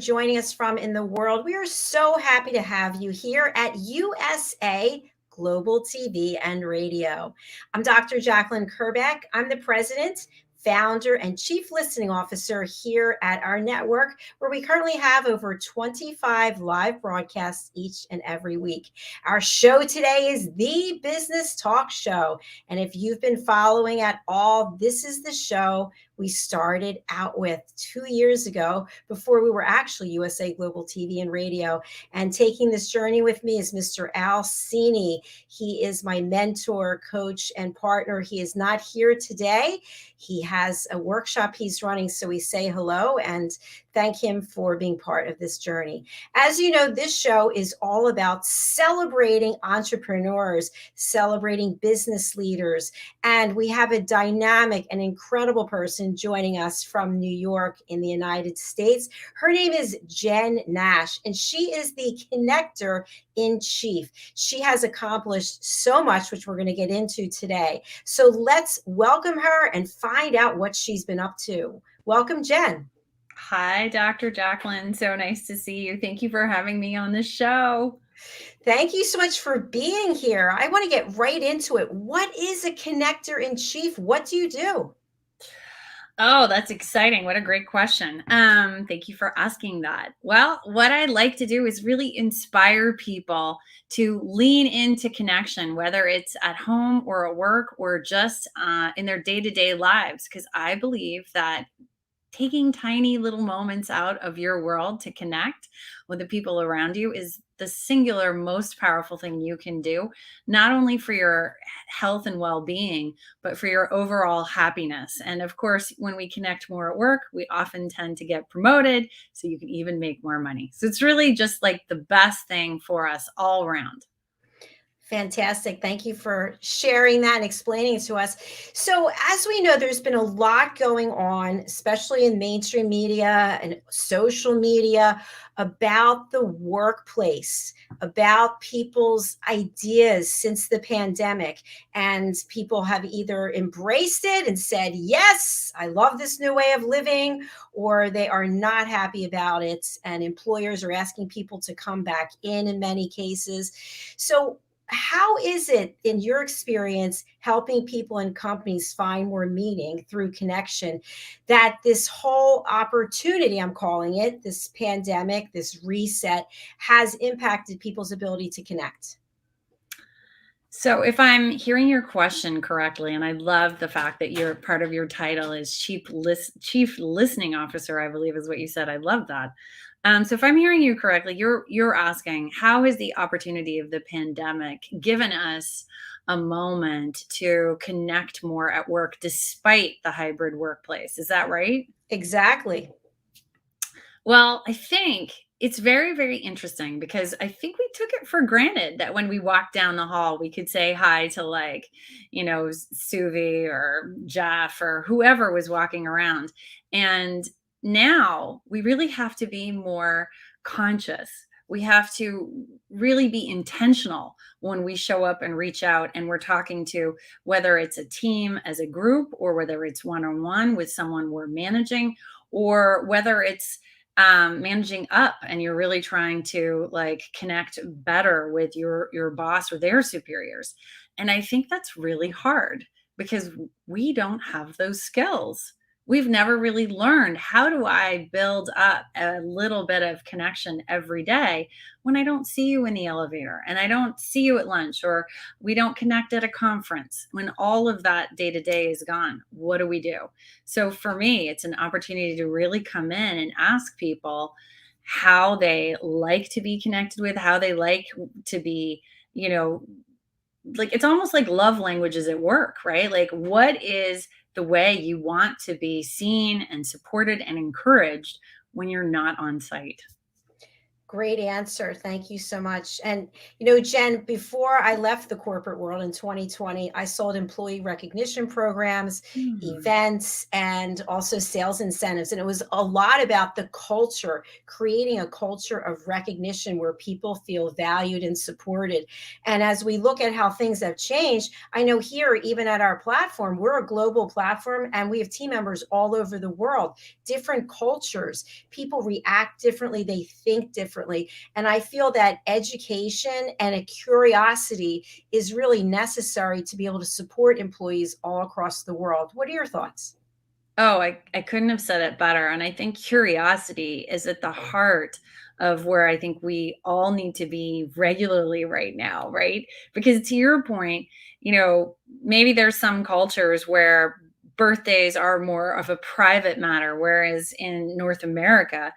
joining us from in the world. We are so happy to have you here at USA Global TV and Radio. I'm Dr. Jacalyn Kerbeck. I'm the president, founder, and chief listening officer here at our network, where we currently have over 25 live broadcasts each and every week. Our show today is the Business Talk Show. And if you've been following at all, this is the show we started out with 2 years ago, before we were actually USA Global TV and Radio. And taking this journey with me is Mr. al.cini. He is my mentor, coach, and partner. He is not here today. He has a workshop he's running, so we say hello and thank him for being part of this journey. As you know, this show is all about celebrating entrepreneurs, celebrating business leaders, and we have a dynamic and incredible person joining us from New York in the United States. Her name is Jen Nash, and she is the connector in chief. She has accomplished so much, which we're going to get into today. So let's welcome her and find out what she's been up to. Welcome, Jen. Hi, Dr. Jacalyn. So nice to see you. Thank you for having me on the show. Thank you so much for being here. I want to get right into it. What is a connector in chief? What do you do? Oh, that's exciting. What a great question. Thank you for asking that. Well, what I like to do is really inspire people to lean into connection, whether it's at home or at work or just in their day-to-day lives, because I believe that taking tiny little moments out of your world to connect with the people around you is the singular most powerful thing you can do, not only for your health and well-being, but for your overall happiness. And of course, when we connect more at work, we often tend to get promoted, so you can even make more money. So it's really just like the best thing for us all around. Fantastic. Thank you for sharing that and explaining it to us. So, as we know, there's been a lot going on, especially in mainstream media and social media, about the workplace, about people's ideas since the pandemic. And people have either embraced it and said, yes, I love this new way of living, or they are not happy about it. And employers are asking people to come back in many cases. So, how is it, in your experience, helping people and companies find more meaning through connection, that this whole opportunity, I'm calling it, this pandemic, this reset, has impacted people's ability to connect? So if I'm hearing your question correctly, and I love the fact that your part of your title is chief listening officer, I believe is what you said. I love that. So if I'm hearing you correctly, you're asking, how has the opportunity of the pandemic given us a moment to connect more at work despite the hybrid workplace? Is that right? Exactly. Well, I think it's very, very interesting because I think we took it for granted that when we walked down the hall, we could say hi to, like, Suvi or Jeff or whoever was walking around. And now we really have to be more conscious. We have to really be intentional when we show up and reach out and we're talking to, whether it's a team as a group or whether it's one-on-one with someone we're managing, or whether it's managing up and you're really trying to, like, connect better with your boss or their superiors. And I think that's really hard because we don't have those skills. We've never really learned, how do I build up a little bit of connection every day when I don't see you in the elevator and I don't see you at lunch, or we don't connect at a conference? When all of that day to day is gone, what do we do? So for me, it's an opportunity to really come in and ask people how they like to be connected with, how they like to be, like, it's almost like love languages at work, right? Like, what is the way you want to be seen and supported and encouraged when you're not on site? Great answer. Thank you so much. And, Jen, before I left the corporate world in 2020, I sold employee recognition programs, Hmm. events, and also sales incentives. And it was a lot about the culture, creating a culture of recognition where people feel valued and supported. And as we look at how things have changed, I know here, even at our platform, we're a global platform and we have team members all over the world, different cultures. People react differently, they think differently. And I feel that education and a curiosity is really necessary to be able to support employees all across the world. What are your thoughts? Oh, I couldn't have said it better. And I think curiosity is at the heart of where I think we all need to be regularly right now, right? Because to your point, maybe there's some cultures where birthdays are more of a private matter, whereas in North America,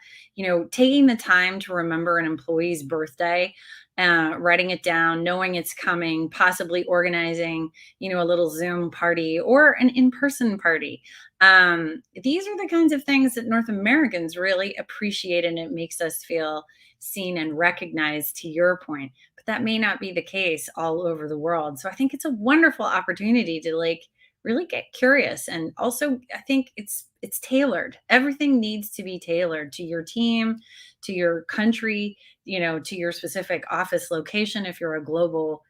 taking the time to remember an employee's birthday, writing it down, knowing it's coming, possibly organizing, a little Zoom party or an in person party. These are the kinds of things that North Americans really appreciate, and it makes us feel seen and recognized, to your point. But that may not be the case all over the world. So I think it's a wonderful opportunity to really get curious. And also I think it's tailored. Everything needs to be tailored to your team, to your country, to your specific office location if you're a global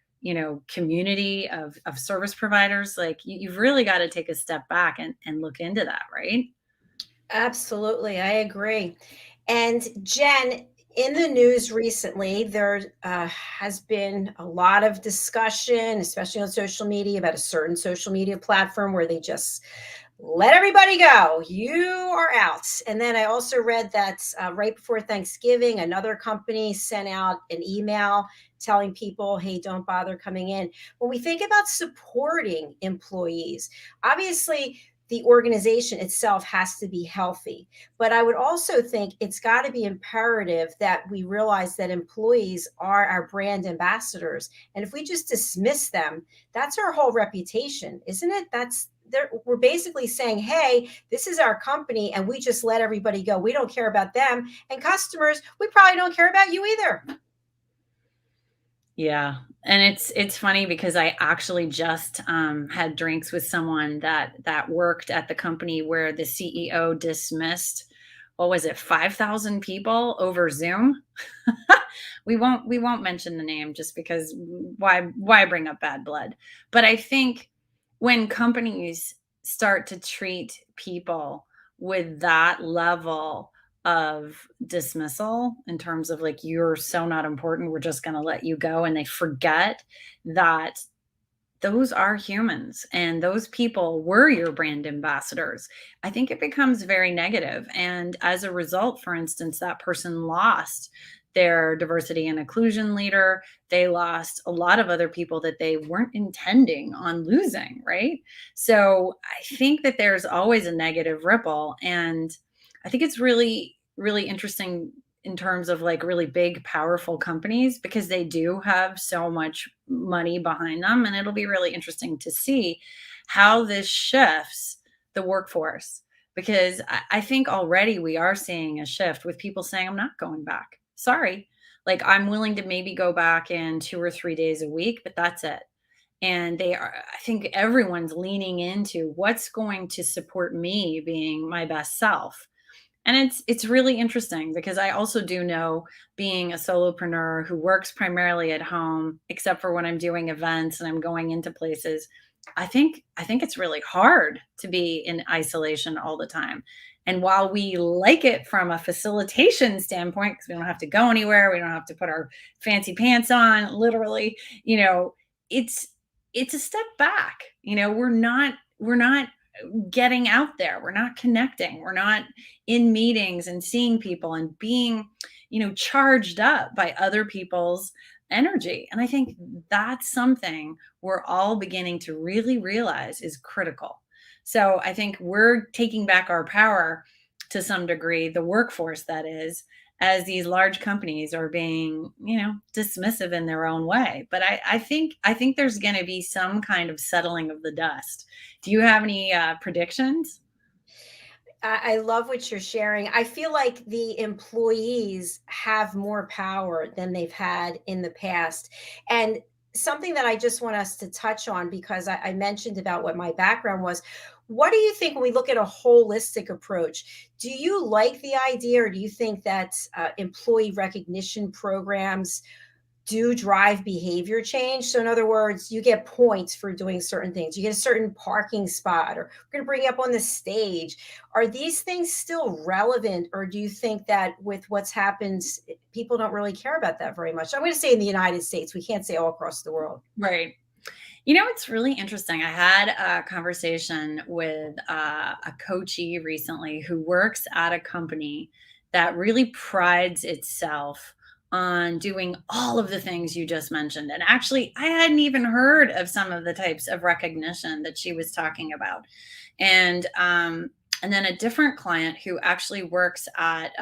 community of service providers. Like you've really got to take a step back and look into that, right? Absolutely, I agree. And Jen, in the news recently, there has been a lot of discussion, especially on social media, about a certain social media platform where they just let everybody go. You are out. And then I also read that right before Thanksgiving, another company sent out an email telling people, hey, don't bother coming in. When we think about supporting employees, obviously, the organization itself has to be healthy. But I would also think it's got to be imperative that we realize that employees are our brand ambassadors. And if we just dismiss them, that's our whole reputation, isn't it? We're basically saying, hey, this is our company, and we just let everybody go. We don't care about them. And customers, we probably don't care about you either. Yeah. And it's funny because I actually just had drinks with someone that worked at the company where the CEO dismissed, what was it, 5,000 people over Zoom. We won't mention the name just because why bring up bad blood. But I think when companies start to treat people with that level of dismissal, in terms of like, you're so not important, we're just going to let you go, and they forget that those are humans and those people were your brand ambassadors, I think it becomes very negative. And as a result, for instance, that person lost their diversity and inclusion leader. They lost a lot of other people that they weren't intending on losing, right? So I think that there's always a negative ripple. And I think it's really, really interesting in terms of like really big, powerful companies, because they do have so much money behind them. And it'll be really interesting to see how this shifts the workforce. Because I think already we are seeing a shift with people saying, I'm not going back. Sorry. Like, I'm willing to maybe go back in 2 or 3 days a week, but that's it. And I think everyone's leaning into what's going to support me being my best self. And it's really interesting because I also do know, being a solopreneur who works primarily at home, except for when I'm doing events and I'm going into places, I think it's really hard to be in isolation all the time. And while we like it from a facilitation standpoint, because we don't have to go anywhere, we don't have to put our fancy pants on, literally, you know, it's it's a step back. We're not getting out there. We're not connecting. We're not in meetings and seeing people and being, charged up by other people's energy. And I think that's something we're all beginning to really realize is critical. So I think we're taking back our power to some degree, the workforce that is, as these large companies are being, dismissive in their own way. But I think there's going to be some kind of settling of the dust. Do you have any predictions? I love what you're sharing. I feel like the employees have more power than they've had in the past. And something that I just want us to touch on, because I mentioned about what my background was. What do you think when we look at a holistic approach? Do you like the idea, or do you think that employee recognition programs do drive behavior change? So, in other words, you get points for doing certain things. You get a certain parking spot, or we're going to bring you up on the stage. Are these things still relevant, or do you think that with what's happened, people don't really care about that very much? I'm going to say in the United States, we can't say all across the world. Right. You know, it's really interesting. I had a conversation with a coachee recently who works at a company that really prides itself on doing all of the things you just mentioned. And actually, I hadn't even heard of some of the types of recognition that she was talking about. And and then a different client who actually works at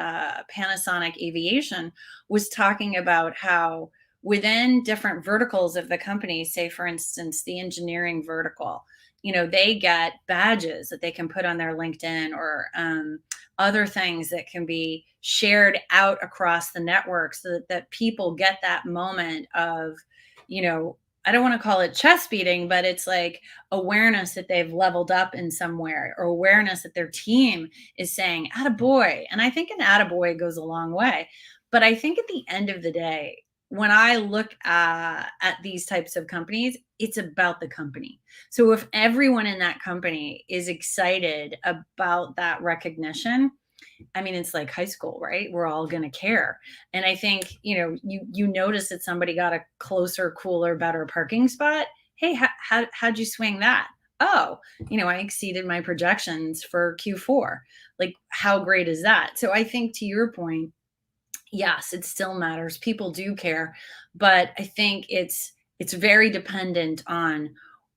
Panasonic Aviation was talking about how within different verticals of the company, say for instance the engineering vertical, you know, they get badges that they can put on their LinkedIn, or other things that can be shared out across the network, so that people get that moment of, you know, I don't want to call it chest beating, but it's like awareness that they've leveled up in somewhere, or awareness that their team is saying attaboy. And I think an attaboy goes a long way. But I think at the end of the day, when I look at these types of companies, it's about the company. So if everyone in that company is excited about that recognition, I mean, it's like high school, right? We're all going to care. And I think, you know, you notice that somebody got a closer, cooler, better parking spot. Hey, how'd you swing that? Oh, you know, I exceeded my projections for Q4. Like, how great is that? So I think, to your point, yes, it still matters. People do care, but I think it's very dependent on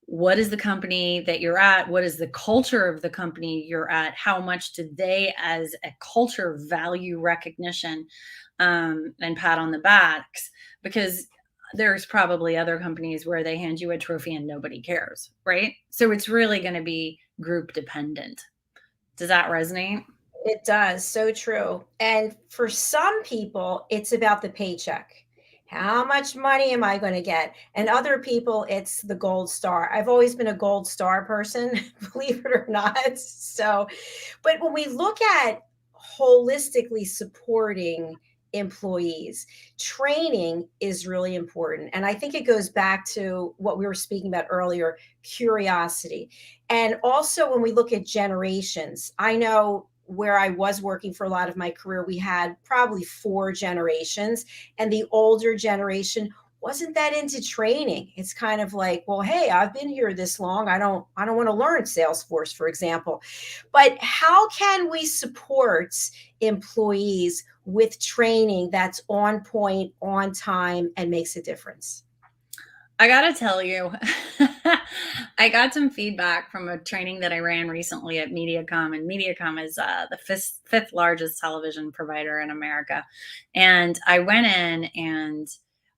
what is the company that you're at, what is the culture of the company you're at, how much do they as a culture value recognition, and pat on the backs, because there's probably other companies where they hand you a trophy and nobody cares, right? So it's really going to be group dependent. Does that resonate? It does. So true. And for some people, it's about the paycheck. How much money am I going to get? And other people, it's the gold star. I've always been a gold star person, believe it or not. So, but when we look at holistically supporting employees, training is really important. And I think it goes back to what we were speaking about earlier, curiosity. And also, when we look at generations, I know where I was working for a lot of my career, we had probably four generations, and the older generation wasn't that into training. It's kind of like, well, hey, I've been here this long. I don't want to learn Salesforce, for example. But how can we support employees with training that's on point, on time, and makes a difference? I gotta tell you, I got some feedback from a training that I ran recently at Mediacom, and Mediacom is the fifth largest television provider in America. And I went in and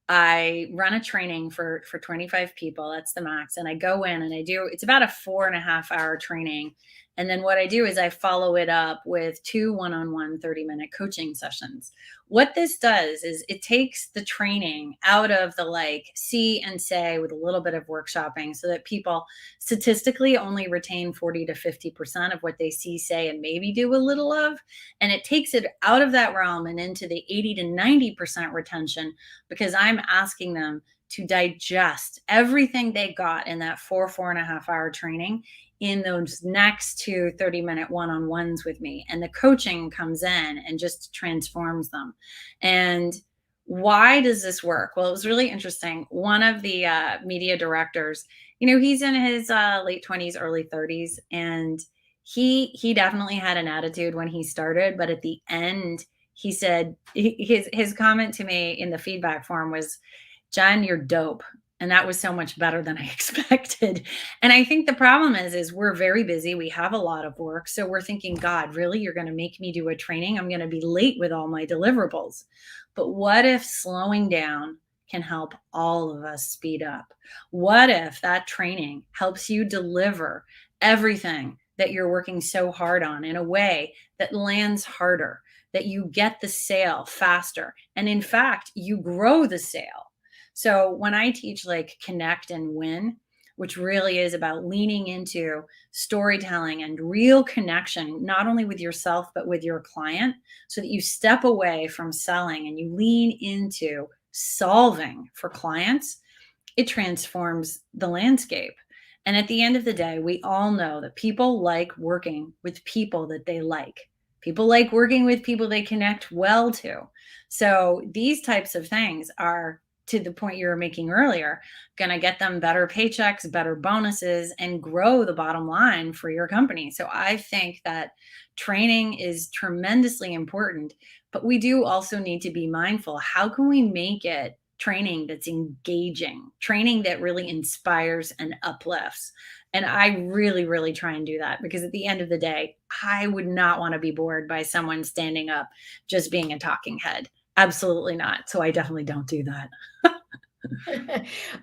I run a training for 25 people. That's the max. And I go in and I do, it's about a 4.5 hour training. And then what I do is I follow it up with two one-on-one 30-minute coaching sessions. What this does is it takes the training out of the like see and say with a little bit of workshopping, so that people statistically only retain 40 to 50% of what they see, say, and maybe do a little of. And it takes it out of that realm and into the 80 to 90% retention, because I'm asking them to digest everything they got in that 4.5 hour training in those next two 30-minute one-on-ones with me. And the coaching comes in and just transforms them. And why does this work? Well, it was really interesting. One of the media directors, you know, he's in his late 20s, early 30s, and he definitely had an attitude when he started, but at the end, he said his comment to me in the feedback form was, "Jen, you're dope." And that was so much better than I expected. And I think the problem is we're very busy. We have a lot of work. So we're thinking, God, really? You're going to make me do a training? I'm going to be late with all my deliverables. But what if slowing down can help all of us speed up? What if that training helps you deliver everything that you're working so hard on in a way that lands harder, that you get the sale faster. And in fact, you grow the sale. So when I teach like connect and win, which really is about leaning into storytelling and real connection, not only with yourself, but with your client, so that you step away from selling and you lean into solving for clients, it transforms the landscape. And at the end of the day, we all know that people like working with people that they like. People like working with people they connect well to. So these types of things are, to the point you were making earlier, going to get them better paychecks, better bonuses, and grow the bottom line for your company. So I think that training is tremendously important, but we do also need to be mindful. How can we make it training that's engaging, training that really inspires and uplifts? And I really, really try and do that, because at the end of the day, I would not want to be bored by someone standing up just being a talking head. Absolutely not. So I definitely don't do that.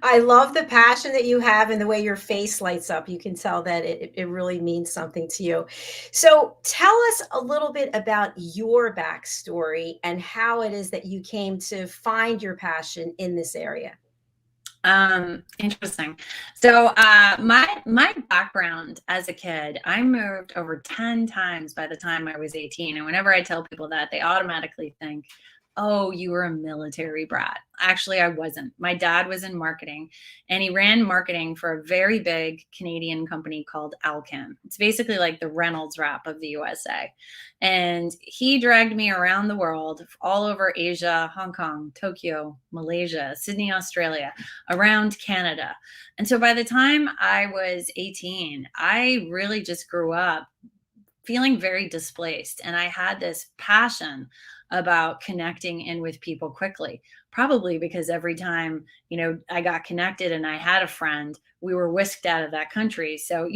I love the passion that you have and the way your face lights up. You can tell that it really means something to you. So tell us a little bit about your backstory and how it is that you came to find your passion in this area. Interesting. So, my background as a kid, I moved over 10 times by the time I was 18. And whenever I tell people that, they automatically think, "Oh, you were a military brat." Actually, I wasn't. My dad was in marketing, and he ran marketing for a very big Canadian company called al.cini. It's basically like the Reynolds Wrap of the USA. And he dragged me around the world, all over Asia, Hong Kong, Tokyo, Malaysia, Sydney, Australia, around Canada. And so by the time I was 18, I really just grew up feeling very displaced. And I had this passion about connecting in with people quickly, probably because every time, I got connected and I had a friend, we were whisked out of that country. So,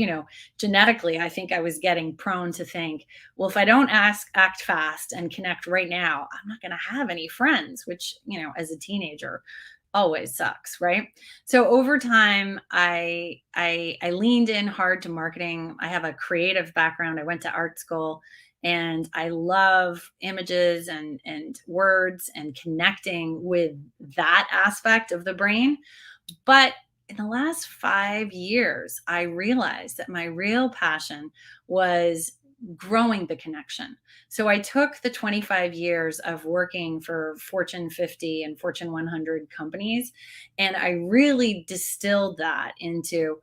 genetically, I think I was getting prone to think, well, if I don't act fast and connect right now, I'm not going to have any friends, which, as a teenager, always sucks, right? So over time, I leaned in hard to marketing. I have a creative background. I went to art school, and I love images and words and connecting with that aspect of the brain. But in the last 5 years, I realized that my real passion was growing the connection. So I took the 25 years of working for Fortune 50 and Fortune 100 companies, and I really distilled that into,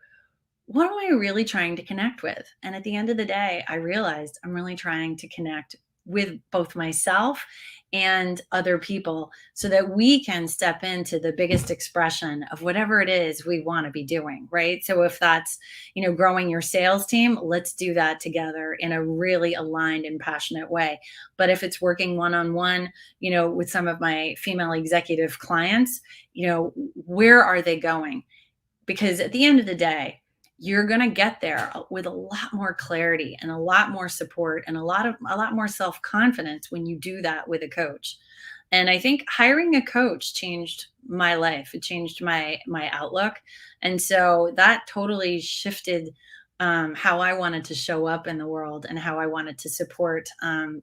what am I really trying to connect with? And at the end of the day, I realized I'm really trying to connect with both myself and other people, so that we can step into the biggest expression of whatever it is we want to be doing, right? So if that's, growing your sales team, let's do that together in a really aligned and passionate way. But if it's working one-on-one, with some of my female executive clients, where are they going? Because at the end of the day, you're going to get there with a lot more clarity and a lot more support and a lot more self-confidence when you do that with a coach. And I think hiring a coach changed my life. It changed my outlook. And so that totally shifted how I wanted to show up in the world and how I wanted to support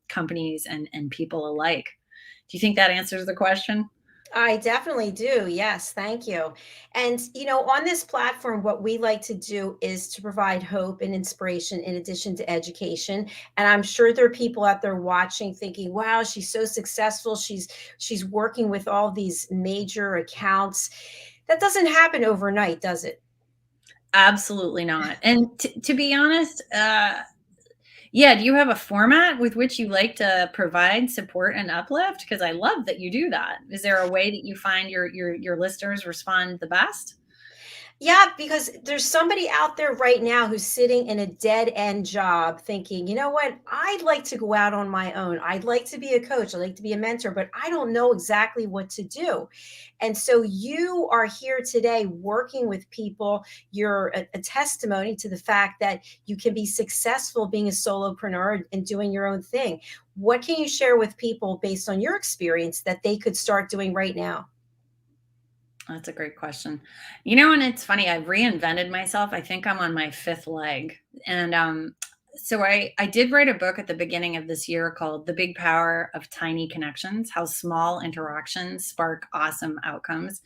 companies and people alike. Do you think that answers the question? I definitely do. Yes, thank you. And, on this platform, what we like to do is to provide hope and inspiration in addition to education. And I'm sure there are people out there watching thinking, wow, she's so successful. She's working with all these major accounts. That doesn't happen overnight, does it? Absolutely not. And to be honest, yeah, do you have a format with which you like to provide support and uplift? Because I love that you do that. Is there a way that you find your listeners respond the best? Yeah, because there's somebody out there right now who's sitting in a dead end job thinking, you know what? I'd like to go out on my own. I'd like to be a coach. I'd like to be a mentor, but I don't know exactly what to do. And so you are here today working with people. You're a testimony to the fact that you can be successful being a solopreneur and doing your own thing. What can you share with people based on your experience that they could start doing right now? That's a great question. And it's funny, I've reinvented myself. I think I'm on my fifth leg. And So I did write a book at the beginning of this year called The Big Power of Tiny Connections: How Small Interactions Spark Awesome Outcomes.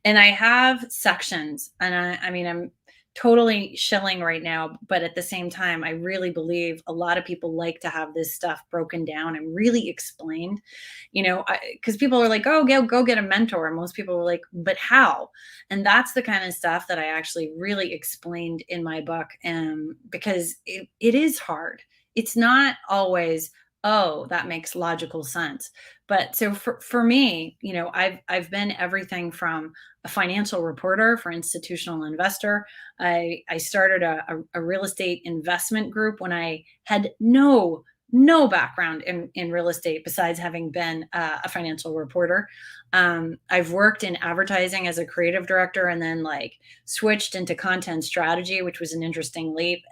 And I have sections, and I mean, I'm totally shilling right now, but at the same time, I really believe a lot of people like to have this stuff broken down and really explained, because people are like, oh, go get a mentor. And most people are like, but how? And that's the kind of stuff that I actually really explained in my book, because it is hard. It's not always, oh, that makes logical sense. But so for me, I've been everything from a financial reporter for institutional investor. I started a real estate investment group when I had no background in real estate besides having been a financial reporter. I've worked in advertising as a creative director, and then like switched into content strategy, which was an interesting leap.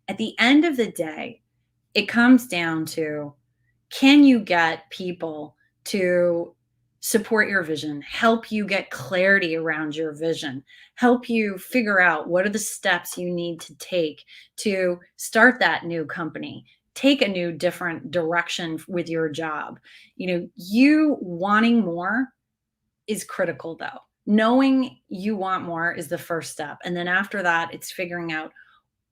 At the end of the day, it comes down to, can you get people to support your vision, help you get clarity around your vision, help you figure out what are the steps you need to take to start that new company, take a new different direction with your job. You wanting more is critical, though. Knowing you want more is the first step. And then after that, it's figuring out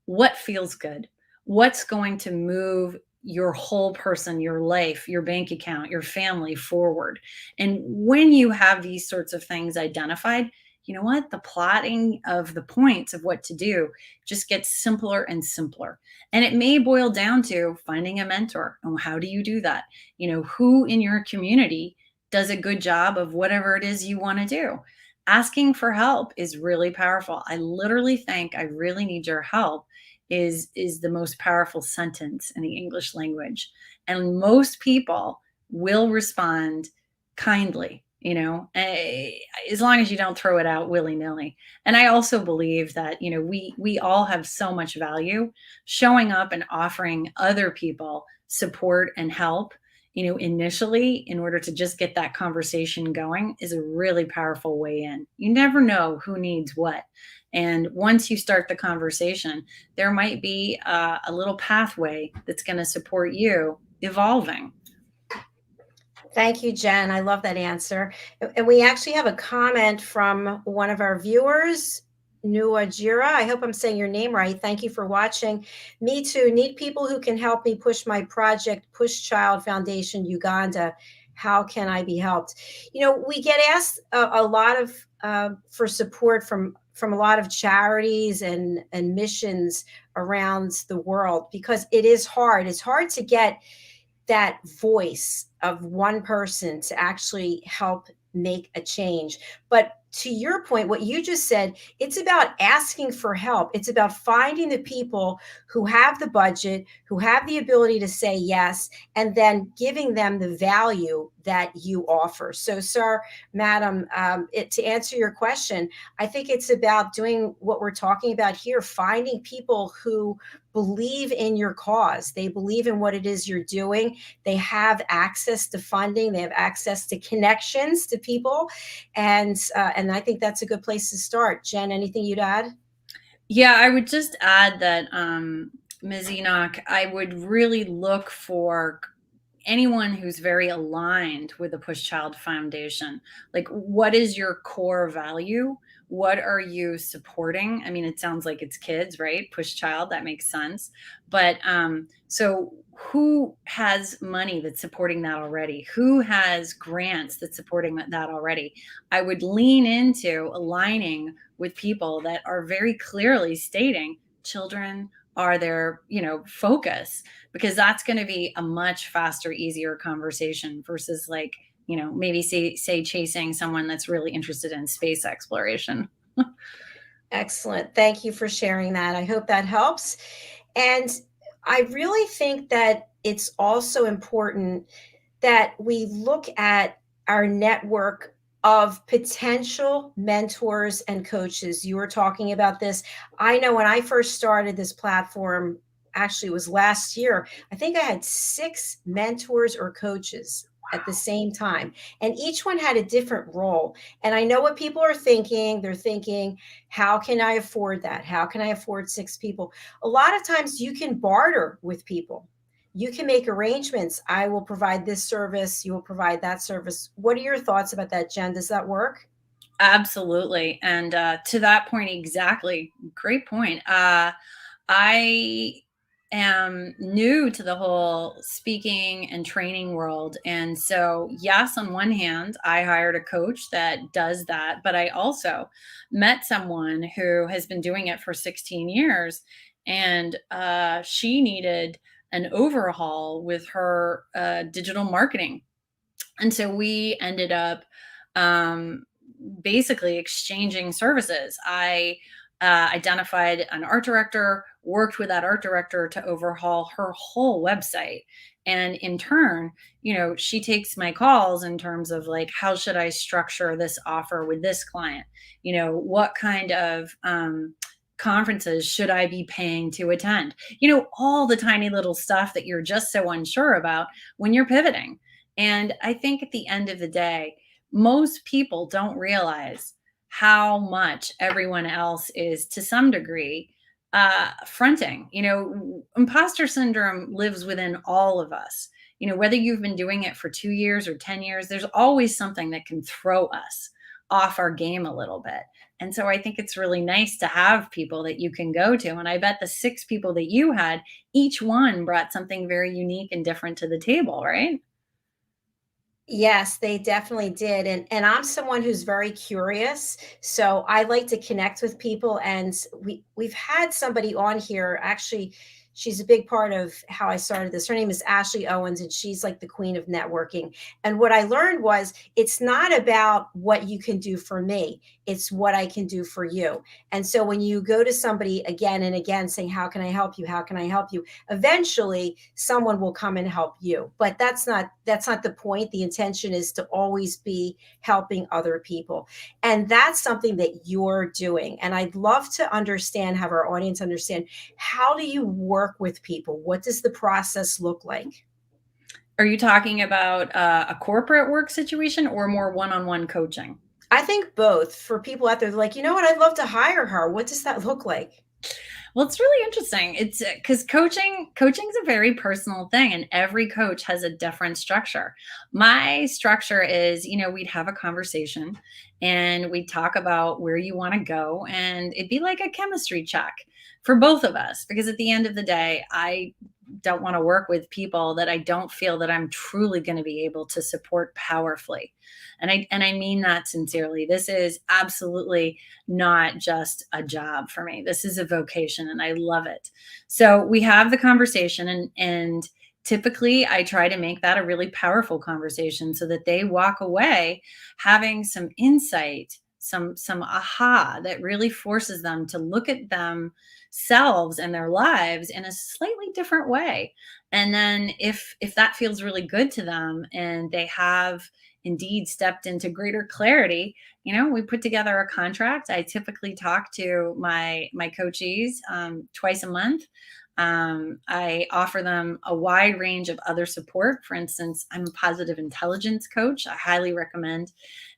what feels good, what's going to move your whole person, your life, your bank account, your family forward. And when you have these sorts of things identified, you know what? The plotting of the points of what to do just gets simpler and simpler. And it may boil down to finding a mentor. And how do you do that? Who in your community does a good job of whatever it is you want to do? Asking for help is really powerful. I literally think I really need your help is the most powerful sentence in the English language. And most people will respond kindly, as long as you don't throw it out willy-nilly. And I also believe that, we all have so much value. Showing up and offering other people support and help, initially, in order to just get that conversation going, is a really powerful way in. You never know who needs what. And once you start the conversation, there might be a little pathway that's going to support you evolving. Thank you, Jen. I love that answer. And we actually have a comment from one of our viewers, Nuajira. I hope I'm saying your name right. Thank you for watching. Me too. Need people who can help me push my project, Push Child Foundation Uganda. How can I be helped? We get asked a lot of for support from a lot of charities and missions around the world, because it is hard. It's hard to get that voice of one person to actually help make a change. But to your point, what you just said, it's about asking for help. It's about finding the people who have the budget, who have the ability to say yes, and then giving them the value that you offer. So, sir, madam, to answer your question, I think it's about doing what we're talking about here, finding people who believe in your cause. They believe in what it is you're doing. They have access to funding. They have access to connections to people. And I think that's a good place to start. Jen, anything you'd add? Yeah, I would just add that, Ms. Enoch, I would really look for anyone who's very aligned with the Push Child Foundation. Like, what is your core value? What are you supporting? I mean, it sounds like it's kids, right? Push Child, that makes sense. But so who has money that's supporting that already? Who has grants that's supporting that already? I would lean into aligning with people that are very clearly stating children are their, focus, because that's going to be a much faster, easier conversation versus like, maybe say chasing someone that's really interested in space exploration. Excellent. Thank you for sharing that. I hope that helps. And I really think that it's also important that we look at our network of potential mentors and coaches. You were talking about this. I know when I first started this platform, actually it was last year, I think I had 6 mentors or coaches. at the same time. And each one had a different role. And I know what people are thinking. They're thinking, how can I afford that? How can I afford 6 people? A lot of times you can barter with people. You can make arrangements. I will provide this service. You will provide that service. What are your thoughts about that, Jen? Does that work? Absolutely. And to that point, exactly. Great point. I am new to the whole speaking and training world. And so, yes, on one hand, I hired a coach that does that, but I also met someone who has been doing it for 16 years. And she needed an overhaul with her digital marketing. And so we ended up um, basically exchanging services. I identified an art director, worked with that art director to overhaul her whole website. And in turn, she takes my calls in terms of like, how should I structure this offer with this client? What kind of conferences should I be paying to attend? All the tiny little stuff that you're just so unsure about when you're pivoting. And I think at the end of the day, most people don't realize how much everyone else is, to some degree, fronting. Imposter syndrome lives within all of us. Whether you've been doing it for 2 years or 10 years, there's always something that can throw us off our game a little bit. And so I think it's really nice to have people that you can go to. And I bet the 6 people that you had, each one brought something very unique and different to the table, right? Yes, they definitely did, and I'm someone who's very curious, so I like to connect with people, and we've had somebody on here, actually, she's a big part of how I started this. Her name is Ashley Owens, and she's like the queen of networking, and what I learned was, it's not about what you can do for me, it's what I can do for you, and so when you go to somebody again and again saying, "How can I help you? How can I help you?" Eventually someone will come and help you, but that's not the point. The intention is to always be helping other people, and that's something that you're doing. And I'd love to understand, have our audience understand, how do you work with people? What does the process look like? Are you talking about a corporate work situation or more one-on-one coaching? I think both. For people out there, they're like, you know what, I'd love to hire her. What does that look like? Well, it's really interesting. It's because coaching's a very personal thing, and every coach has a different structure. My structure is, we'd have a conversation and we'd talk about where you want to go, and it'd be like a chemistry check for both of us. Because at the end of the day, I don't want to work with people that I don't feel that I'm truly going to be able to support powerfully. And I mean that sincerely. This is absolutely not just a job for me. This is a vocation and I love it. So we have the conversation, and typically I try to make that a really powerful conversation so that they walk away having some insight, some aha that really forces them to look at themselves and their lives in a slightly different way. And then if that feels really good to them and they have indeed stepped into greater clarity, we put together a contract. I typically talk to my coachees twice a month. I offer them a wide range of other support. For instance, I'm a positive intelligence coach. I highly recommend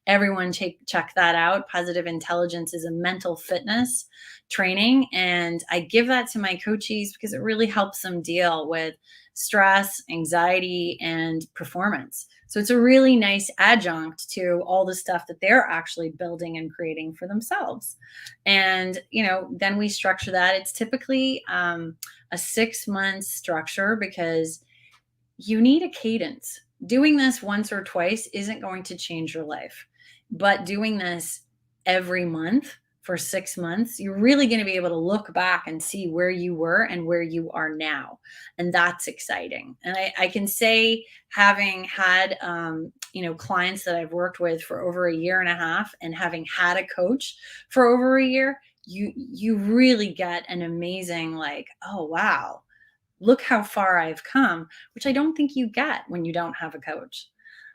everyone check that out. Positive intelligence is a mental fitness training, and I give that to my coachees because it really helps them deal with stress, anxiety, and performance. So it's a really nice adjunct to all the stuff that they're actually building and creating for themselves. And, then we structure that. It's typically a 6 month structure because you need a cadence. Doing this once or twice isn't going to change your life, but doing this every month for 6 months, you're really going to be able to look back and see where you were and where you are now. And that's exciting. And I can say, having had, clients that I've worked with for over a year and a half and having had a coach for over a year, you really get an amazing, like, oh, wow, look how far I've come, which I don't think you get when you don't have a coach.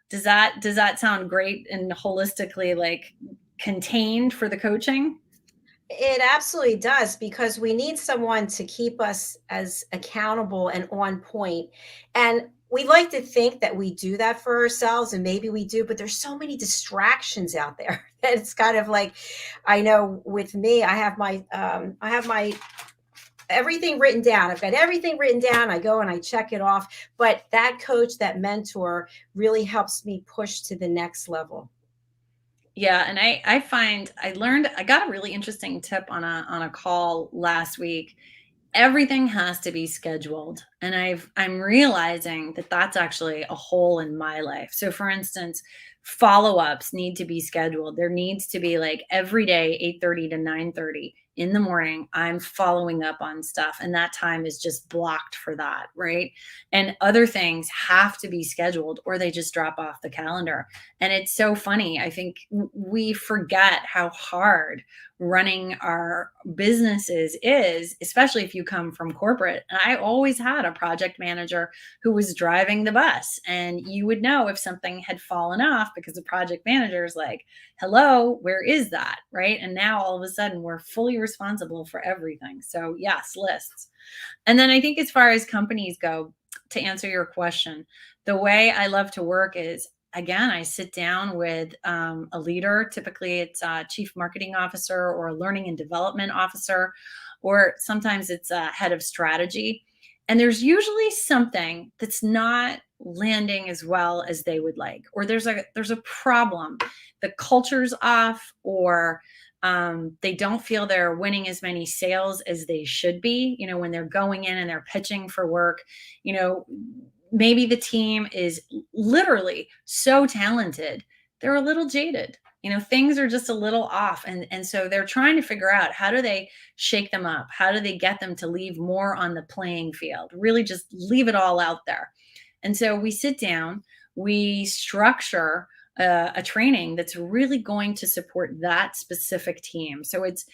Does that sound great and holistically like contained for the coaching? It absolutely does, because we need someone to keep us as accountable and on point. And we like to think that we do that for ourselves, and maybe we do, but there's so many distractions out there that it's kind of like, I know with me, I have my everything written down. I've got everything written down. I go and I check it off. But that coach, that mentor really helps me push to the next level. Yeah, and I find I got a really interesting tip on a call last week. Everything has to be scheduled, and I'm realizing that that's actually a hole in my life. So for instance, follow-ups need to be scheduled. There needs to be like every day 8:30 to 9:30 in the morning I'm following up on stuff, and that time is just blocked for that, right? And other things have to be scheduled or they just drop off the calendar. And it's so funny. I think we forget how hard running our businesses is, especially if you come from corporate. And I always had a project manager who was driving the bus, and you would know if something had fallen off because the project manager is like, hello, where is that? Right. And now all of a sudden we're fully responsible for everything. So, yes, lists. And then I think as far as companies go, to answer your question, the way I love to work is, again, I sit down with a leader. Typically, it's a chief marketing officer or a learning and development officer, or sometimes it's a head of strategy. And there's usually something that's not landing as well as they would like, or there's a problem. The culture's off, or they don't feel they're winning as many sales as they should be. When they're going in and they're pitching for work, you know, maybe the team is literally so talented, they're a little jaded. Things are just a little off. And so they're trying to figure out, how do they shake them up? How do they get them to leave more on the playing field? Really just leave it all out there. And so we sit down, we structure a training that's really going to support that specific team. So it's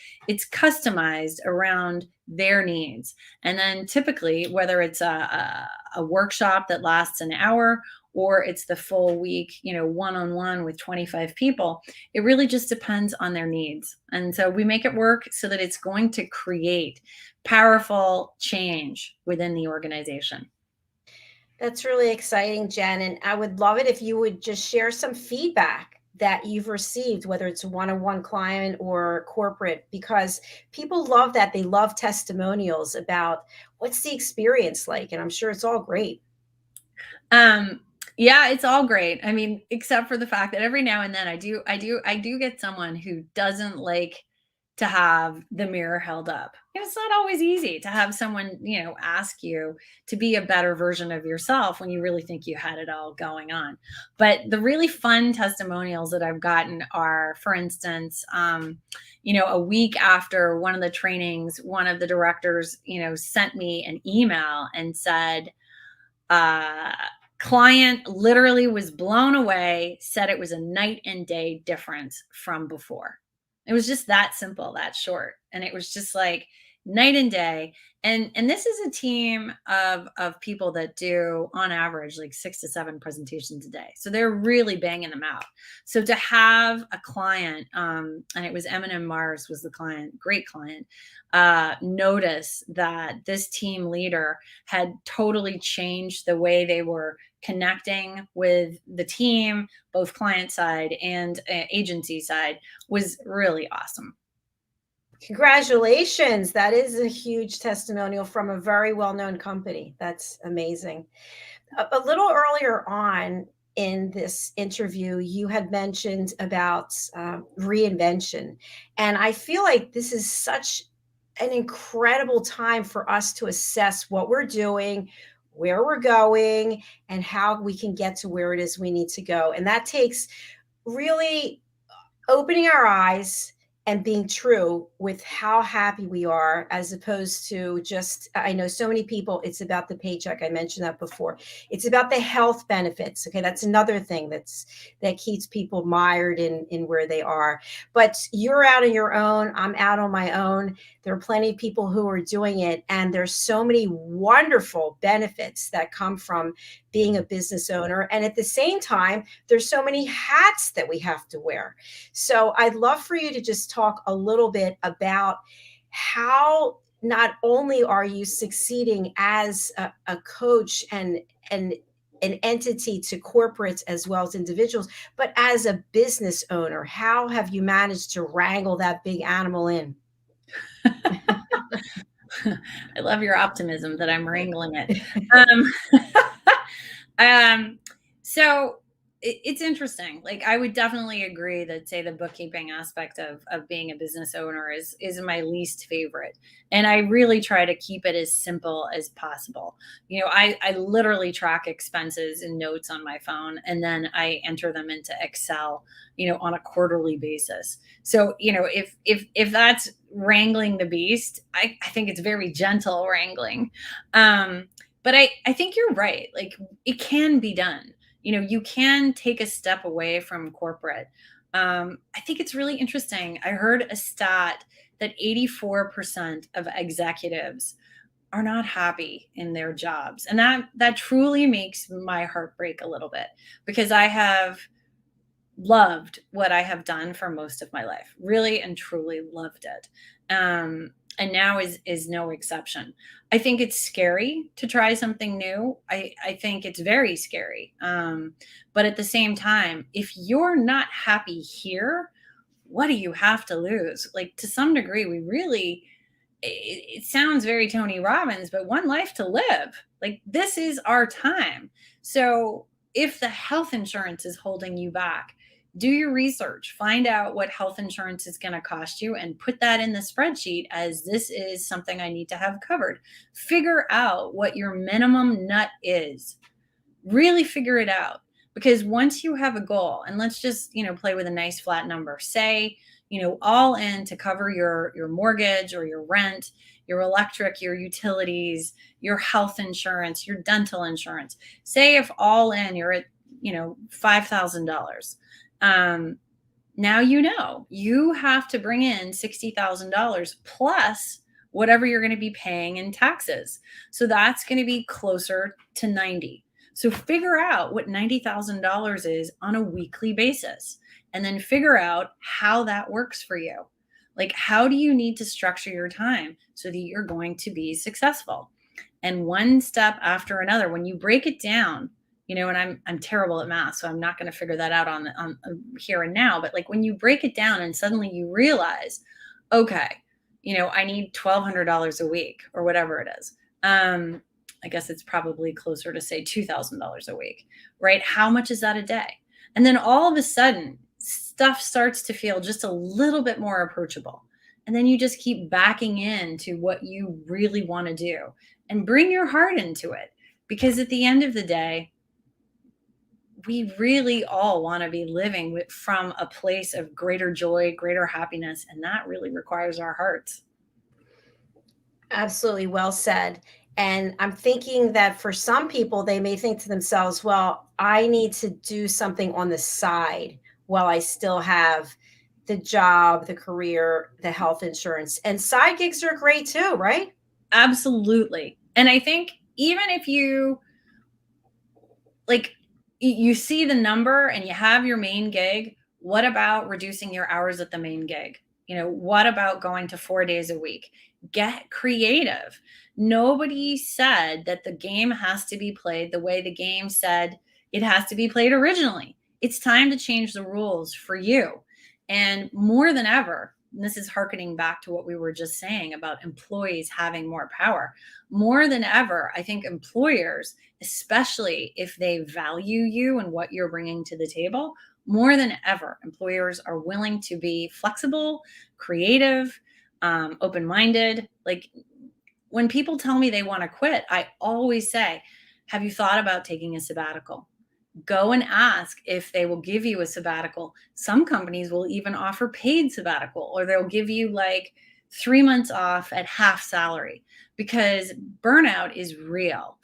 customized around their needs. And then typically, whether it's a workshop that lasts an hour or it's the full week, one-on-one with 25 people, it really just depends on their needs. And so we make it work so that it's going to create powerful change within the organization. That's really exciting, Jen. And I would love it if you would just share some feedback that you've received, whether it's a one on one client or corporate, because people love that. They love testimonials about what's the experience like. And I'm sure it's all great. Um, yeah, it's all great. I mean, except for the fact that every now and then I do get someone who doesn't like to have the mirror held up. It's not always easy to have someone, ask you to be a better version of yourself when you really think you had it all going on. But the really fun testimonials that I've gotten are, for instance, a week after one of the trainings, one of the directors, sent me an email and said, uh, client literally was blown away, said it was a night and day difference from before. It was just that simple, that short. And it was just like night and day. And this is a team of people that do on average like 6 to 7 presentations a day. So they're really banging them out. So to have a client, and it was M&M Mars was the client, great client, notice that this team leader had totally changed the way they were connecting with the team, both client side and agency side, was really awesome. Congratulations. That is a huge testimonial from a very well known company. That's amazing. A little earlier on in this interview, you had mentioned about reinvention. And I feel like this is such an incredible time for us to assess what we're doing, where we're going, and how we can get to where it is we need to go. And that takes really opening our eyes and being true with how happy we are, as opposed to just, I know so many people, it's about the paycheck. I mentioned that before. It's about the health benefits. Okay, that's another thing that keeps people mired in where they are. But you're out on your own, I'm out on my own. There are plenty of people who are doing it, and there's so many wonderful benefits that come from being a business owner. And at the same time, there's so many hats that we have to wear. So I'd love for you to just talk a little bit about how not only are you succeeding as a coach and an entity to corporates as well as individuals. But as a business owner, how have you managed to wrangle that big animal in? I love your optimism that I'm wrangling it. Um, um, so it's interesting. Like, I would definitely agree that, say, the bookkeeping aspect of being a business owner is my least favorite. And I really try to keep it as simple as possible. I literally track expenses in notes on my phone, and then I enter them into Excel, on a quarterly basis. So, if that's wrangling the beast, I think it's very gentle wrangling. But I think you're right. Like, it can be done. You can take a step away from corporate. I think it's really interesting. I heard a stat that 84% of executives are not happy in their jobs. And that truly makes my heart break a little bit, because I have loved what I have done for most of my life, really and truly loved it. And now is no exception. I think it's scary to try something new. I think it's very scary. But at the same time, if you're not happy here, what do you have to lose? Like, to some degree, we really, it sounds very Tony Robbins, but one life to live. Like, this is our time. So if the health insurance is holding you back, do your research, find out what health insurance is going to cost you, and put that in the spreadsheet as, this is something I need to have covered. Figure out what your minimum nut is. Really figure it out. Because once you have a goal, and let's just, play with a nice flat number, say, all in to cover your mortgage or your rent, your electric, your utilities, your health insurance, your dental insurance. Say if all in you're at, $5,000. Now you have to bring in $60,000 plus whatever you're going to be paying in taxes. So that's going to be closer to 90. So figure out what $90,000 is on a weekly basis, and then figure out how that works for you. Like, how do you need to structure your time so that you're going to be successful? And one step after another, when you break it down, and I'm terrible at math, so I'm not going to figure that out on here and now. But like, when you break it down and suddenly you realize, okay, I need $1,200 a week or whatever it is. I guess it's probably closer to, say, $2,000 a week, right? How much is that a day? And then all of a sudden, stuff starts to feel just a little bit more approachable. And then you just keep backing into what you really want to do, and bring your heart into it. Because at the end of the day, we really all want to be living from a place of greater joy, greater happiness, and that really requires our hearts. Absolutely, well said. And I'm thinking that for some people, they may think to themselves, well, I need to do something on the side while I still have the job, the career, the health insurance. And side gigs are great too, right? Absolutely. And I think, even if you, like, you see the number and you have your main gig, what about reducing your hours at the main gig? What about going to 4 days a week? Get creative. Nobody said that the game has to be played the way the game said it has to be played originally. It's time to change the rules for you. And more than ever, and this is hearkening back to what we were just saying about employees having more power. More than ever, I think employers, especially if they value you and what you're bringing to the table, more than ever, employers are willing to be flexible, creative, open-minded. Like, when people tell me they want to quit, I always say, have you thought about taking a sabbatical? Go and ask if they will give you a sabbatical. Some companies will even offer paid sabbatical, or they'll give you like 3 months off at half salary, because burnout is real.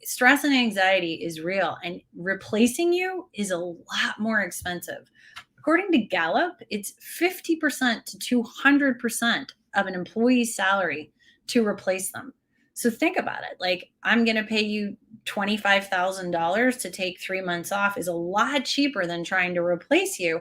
Stress and anxiety is real, and replacing you is a lot more expensive. According to Gallup, it's 50% to 200% of an employee's salary to replace them. So think about it. Like, I'm going to pay you $25,000 to take 3 months off is a lot cheaper than trying to replace you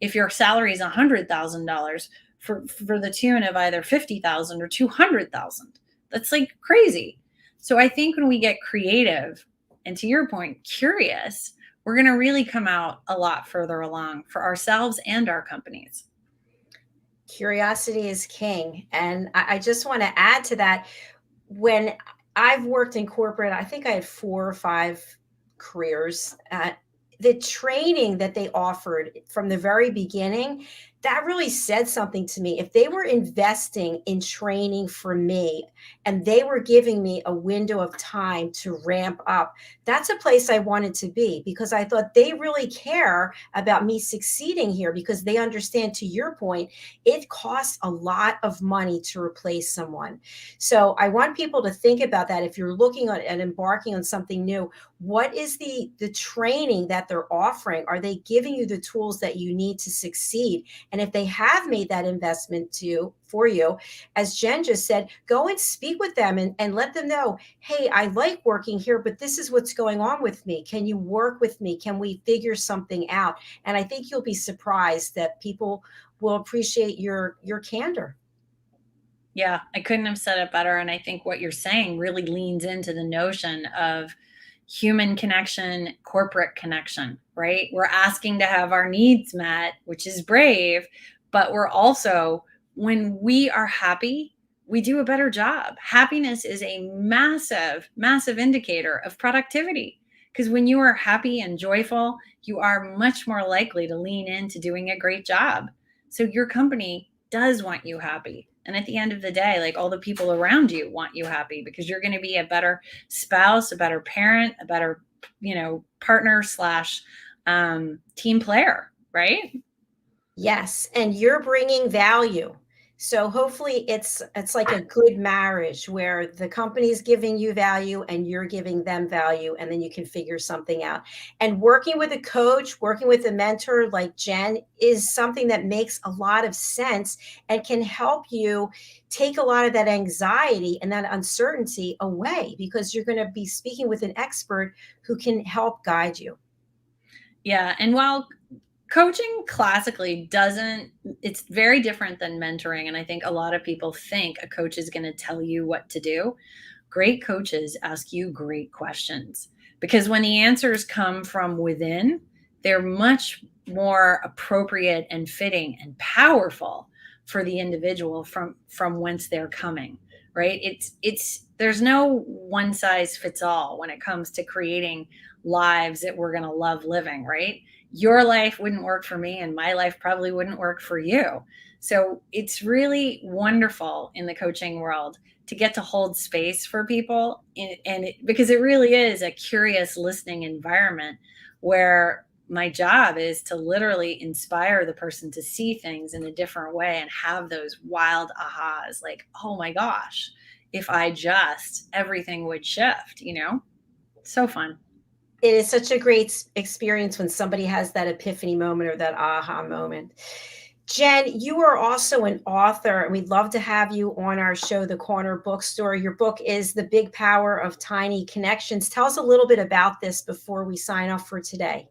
if your salary is $100,000 for the tune of either 50,000 or 200,000. That's like crazy. So I think when we get creative and to your point, curious, we're going to really come out a lot further along for ourselves and our companies. Curiosity is king. And I just want to add to that. When I've worked in corporate, I think I had 4 or 5 careers. The training that they offered from the very beginning, that really said something to me. If they were investing in training for me and they were giving me a window of time to ramp up, that's a place I wanted to be, because I thought they really care about me succeeding here, because they understand, to your point, it costs a lot of money to replace someone. So I want people to think about that. If you're looking at and embarking on something new, what is the training that they're offering? Are they giving you the tools that you need to succeed? And if they have made that investment for you, as Jen just said, go and speak with them and let them know, hey, I like working here, but this is what's going on with me. Can you work with me? Can we figure something out? And I think you'll be surprised that people will appreciate your candor. Yeah, I couldn't have said it better. And I think what you're saying really leans into the notion of human connection, corporate connection, right? We're asking to have our needs met, which is brave, but we're also, when we are happy, we do a better job. Happiness is a massive, massive indicator of productivity. Because when you are happy and joyful, you are much more likely to lean into doing a great job. So your company does want you happy. And at the end of the day, like, all the people around you want you happy, because you're going to be a better spouse, a better parent, a better, partner slash team player, right? Yes, and you're bringing value. So hopefully it's like a good marriage where the company's giving you value and you're giving them value, and then you can figure something out. And working with a coach, working with a mentor like Jen is something that makes a lot of sense and can help you take a lot of that anxiety and that uncertainty away, because you're going to be speaking with an expert who can help guide you. Yeah. And while coaching classically doesn't, it's very different than mentoring. And I think a lot of people think a coach is going to tell you what to do. Great coaches ask you great questions, because when the answers come from within, they're much more appropriate and fitting and powerful for the individual from whence they're coming, right? It's there's no one size fits all when it comes to creating lives that we're going to love living, right? Your life wouldn't work for me and my life probably wouldn't work for you. So it's really wonderful in the coaching world to get to hold space for people, because it really is a curious listening environment, where my job is to literally inspire the person to see things in a different way and have those wild ahas, like, oh my gosh, if I just, everything would shift, so fun. It is such a great experience when somebody has that epiphany moment or that aha moment. Jen, you are also an author, and we'd love to have you on our show, The Corner Bookstore. Your book is The Big Power of Tiny Connections. Tell us a little bit about this before we sign off for today.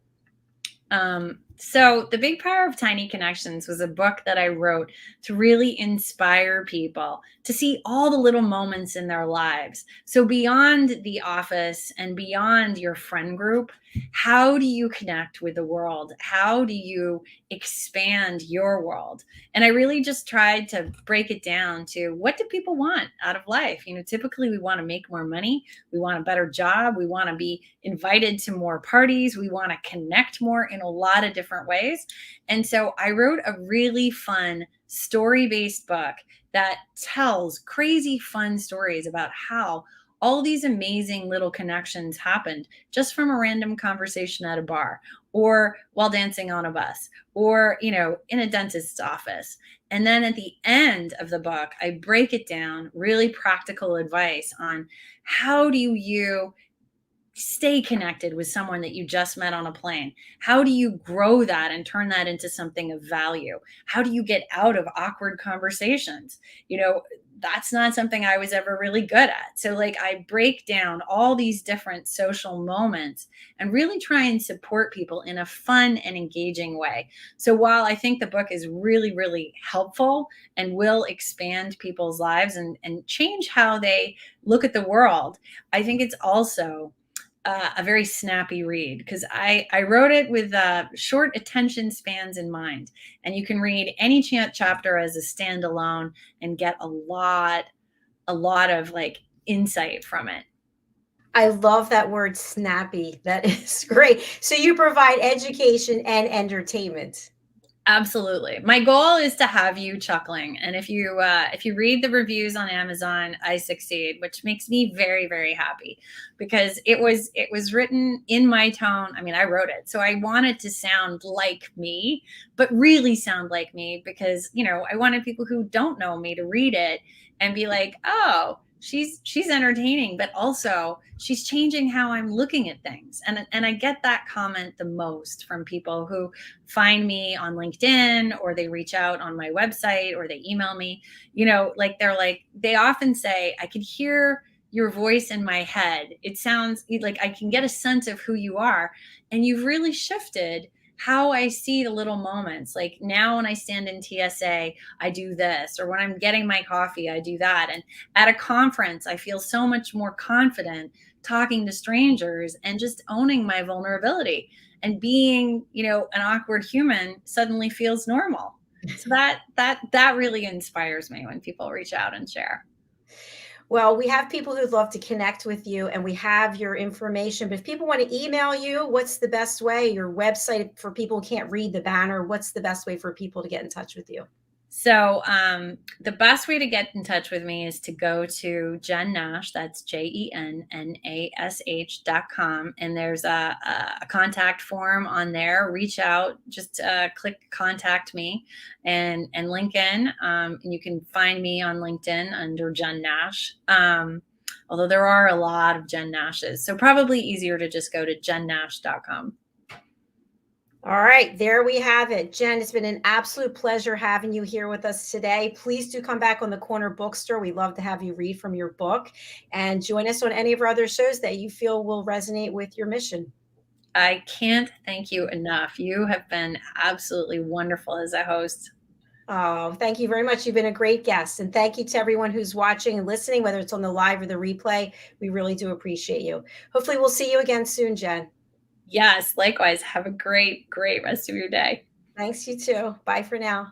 So The Big Power of Tiny Connections was a book that I wrote to really inspire people to see all the little moments in their lives. So beyond the office and beyond your friend group, how do you connect with the world? How do you expand your world? And I really just tried to break it down to, what do people want out of life? Typically we want to make more money. We want a better job. We want to be invited to more parties. We want to connect more in a lot of different ways. And so I wrote a really fun story-based book that tells crazy fun stories about how all these amazing little connections happened just from a random conversation at a bar, or while dancing on a bus, or, in a dentist's office. And then at the end of the book, I break it down, really practical advice on how do you stay connected with someone that you just met on a plane? How do you grow that and turn that into something of value? How do you get out of awkward conversations? That's not something I was ever really good at. So, like, I break down all these different social moments and really try and support people in a fun and engaging way. So while I think the book is really, really helpful and will expand people's lives and change how they look at the world, I think it's also a very snappy read, because I wrote it with short attention spans in mind, and you can read any chapter as a standalone and get a lot of like insight from it. I love that word snappy. That is great. So you provide education and entertainment. Absolutely. My goal is to have you chuckling. And if you read the reviews on Amazon, I succeed, which makes me very, very happy, because it was written in my tone. I mean, I wrote it. So I wanted to sound like me, but really sound like me, because, I wanted people who don't know me to read it and be like, "Oh, she's entertaining, but also she's changing how I'm looking at things." And I get that comment the most from people who find me on LinkedIn, or they reach out on my website, or they email me. They often say, "I can hear your voice in my head. It sounds like I can get a sense of who you are. And you've really shifted how I see the little moments. Like now when I stand in TSA, I do this, or when I'm getting my coffee, I do that. And at a conference, I feel so much more confident talking to strangers and just owning my vulnerability, and being, an awkward human suddenly feels normal." So that really inspires me when people reach out and share. Well, we have people who'd love to connect with you, and we have your information. But if people want to email you, what's the best way? Your website, for people who can't read the banner, what's the best way for people to get in touch with you? So the best way to get in touch with me is to go to Jen Nash. That's JENNASH.com. And there's a contact form on there. Reach out, just click contact me, and link in. And you can find me on LinkedIn under Jen Nash. Although there are a lot of Jen Nashes. So probably easier to just go to JenNash.com. All right, there we have it. Jen, it's been an absolute pleasure having you here with us today. Please do come back on the Corner Bookstore. We love to have you read from your book, and join us on any of our other shows that you feel will resonate with your mission. I can't thank you enough. You have been absolutely wonderful as a host. Oh, thank you very much. You've been a great guest. And thank you to everyone who's watching and listening, whether it's on the live or the replay. We really do appreciate you. Hopefully, we'll see you again soon, Jen. Yes, likewise. Have a great, great rest of your day. Thanks, you too. Bye for now.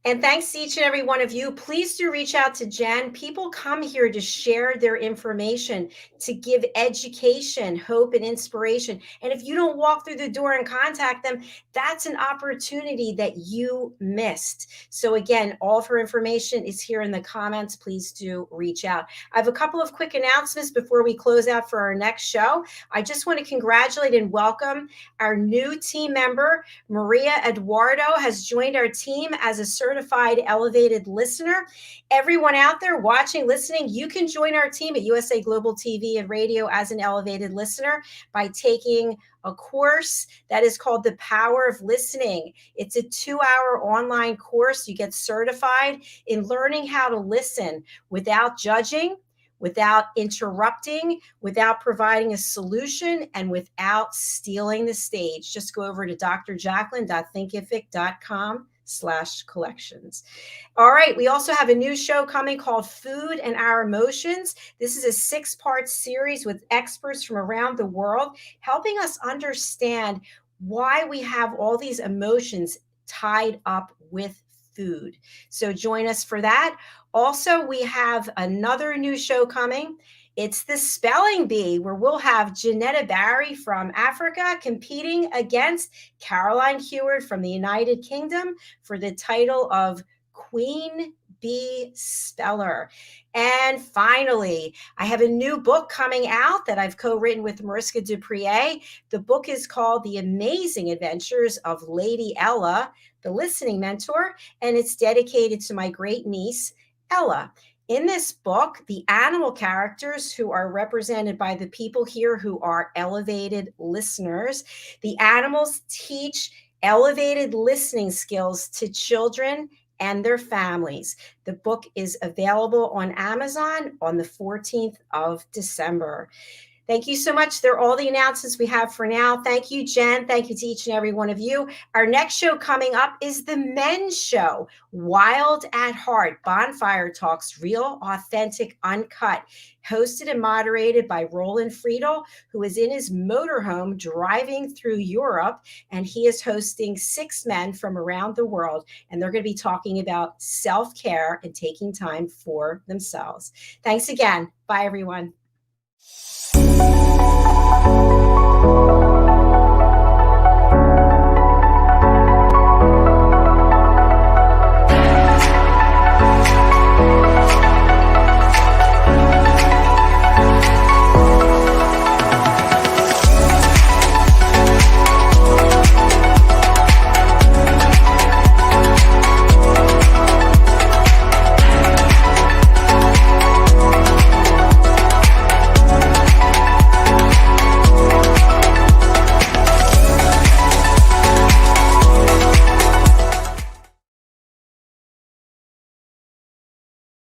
And thanks to each and every one of you. Please do reach out to Jen. People come here to share their information, to give education, hope, and inspiration. And if you don't walk through the door and contact them, that's an opportunity that you missed. So again, all of her information is here in the comments. Please do reach out. I have a couple of quick announcements before we close out for our next show. I just want to congratulate and welcome our new team member. Maria Eduardo has joined our team as a certified elevated listener. Everyone out there watching, listening, you can join our team at USA Global TV and Radio as an elevated listener by taking a course that is called The Power of Listening. It's a 2-hour online course. You get certified in learning how to listen without judging, without interrupting, without providing a solution, and without stealing the stage. Just go over to drjacalyn.thinkific.com/collections. All right, we also have a new show coming called Food and Our Emotions. This is a 6-part series with experts from around the world, helping us understand why we have all these emotions tied up with food. So join us for that. Also, we have another new show coming. It's the Spelling Bee, where we'll have Janetta Barry from Africa competing against Caroline Heward from the United Kingdom for the title of Queen Bee Speller. And finally, I have a new book coming out that I've co-written with Mariska Duprier. The book is called The Amazing Adventures of Lady Ella, the Listening Mentor, and it's dedicated to my great niece, Ella. In this book, the animal characters, who are represented by the people here who are elevated listeners, the animals teach elevated listening skills to children and their families. The book is available on Amazon on the 14th of December. Thank you so much. They're all the announcements we have for now. Thank you, Jen. Thank you to each and every one of you. Our next show coming up is the men's show, Wild at Heart, Bonfire Talks, real, authentic, uncut, hosted and moderated by Roland Friedel, who is in his motorhome driving through Europe, and he is hosting 6 men from around the world, and they're going to be talking about self-care and taking time for themselves. Thanks again. Bye, everyone.